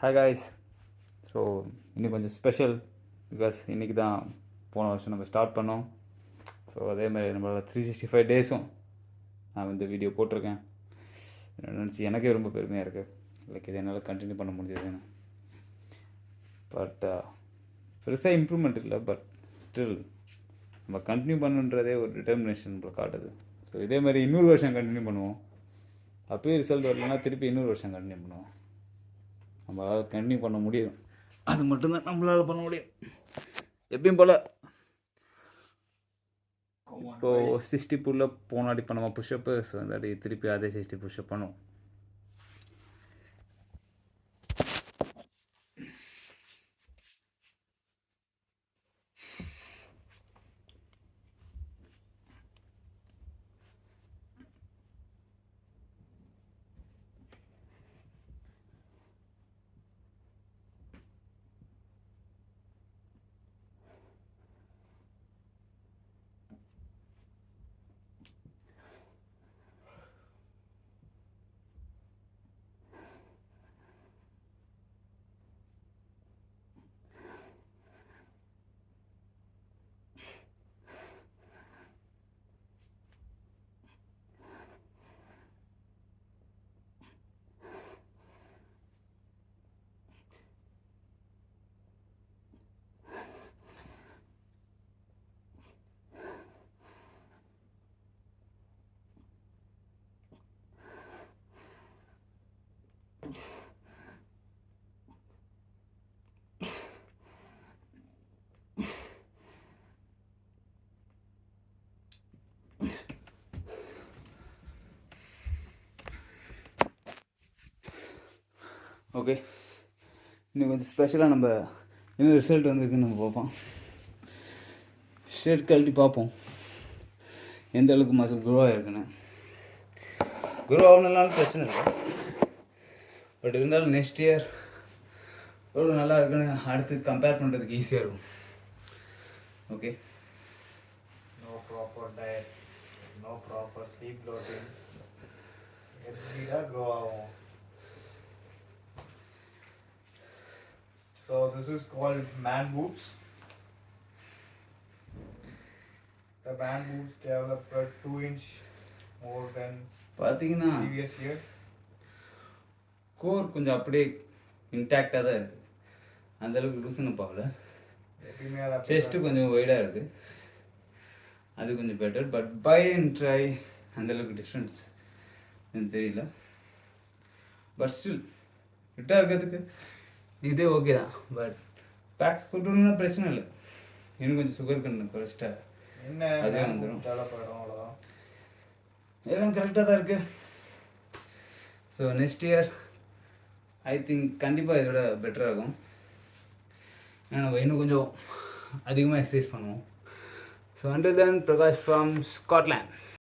Hi guys. So இன்னைக்கு கொஞ்சம் special because இன்றைக்கி தான் போன வருஷம் நம்ம ஸ்டார்ட் பண்ணோம். ஸோ அதேமாதிரி நம்மளோட 365 டேஸும் நான் வந்து வீடியோ போட்டிருக்கேன். நினச்சி எனக்கே ரொம்ப பெருமையாக இருக்குது. லைக் இது என்னால் கண்டினியூ பண்ண முடிஞ்சதுன்னு. பட் பெருசாக இம்ப்ரூவ்மெண்ட் இல்லை, பட் ஸ்டில் நம்ம கண்டினியூ பண்ணுன்றதே ஒரு டிட்டர்மினேஷன் நம்மளை காட்டுது. ஸோ இதே மாதிரி இன்னொரு வருஷம் கண்டினியூ பண்ணுவோம். அப்போயே ரிசல்ட் வரலன்னா திருப்பி இன்னொரு வருஷம் கண்டினியூ பண்ணுவோம். நம்மளால் கண்டினியூ பண்ண முடியும். அது மட்டும்தான் நம்மளால் பண்ண முடியும். எப்பயும் போல் இப்போது 60 புல்லப் போனாடி பண்ணுவோம் புஷ்அப்பு. ஸோ அந்த அடி திருப்பி அதே 60 புஷ்அப் பண்ணுவோம். ஓகே, இன்னும் கொஞ்சம் ஸ்பெஷலாக நம்ம என்ன ரிசல்ட் வந்திருக்குன்னு நம்ம பார்ப்போம். ஷர்ட் கழட்டி பார்ப்போம் எந்த அளவுக்கு மசில் க்ரோ ஆகிருக்குன்னு. க்ரோ ஆகணுனாலும் பிரச்சனை இல்லை, பட் இருந்தாலும் நெக்ஸ்ட் இயர் எவ்வளோ நல்லா இருக்குன்னு அடுத்து கம்பேர் பண்ணுறதுக்கு ஈஸியாக இருக்கும். Okay, No proper diet, no proper sleep routine. Everyday grow ஆகும். So this is called man boobs. The man boobs developed 2 inch more than பார்த்தீங்கன்னா previous year. கோர் கொஞ்சம் அப்படியே இன்டாக்டாக தான் இருக்குது. அந்தளவுக்கு லூசுன்னு பார்க்கல. எப்பயுமே அது செஸ்ட்டு கொஞ்சம் வைடாக இருக்குது, அது கொஞ்சம் better. But by and dry அந்தளவுக்கு டிஃப்ரென்ஸ் எனக்கு தெரியல. பட் ஸ்டில் ஃபிட்டாக இருக்கிறதுக்கு இதே ஓகே தான். பட் பேக்ஸ் கொட்டுனா பிரச்சனை இல்லை. இன்னும் கொஞ்சம் சுகர் கண்ணு குறைச்சிட்டா என்ன அதுவே வந்துடும். டெவலப் ஆகிடும், அவ்வளோதான். எல்லாம் கரெக்டாக தான் இருக்குது. So next year I think கண்டிப்பாக இதோட பெட்டராக இருக்கும். ஏன்னா நம்ம இன்னும் கொஞ்சம் அதிகமாக எக்ஸசைஸ் பண்ணுவோம். So under then Prakash from Scotland.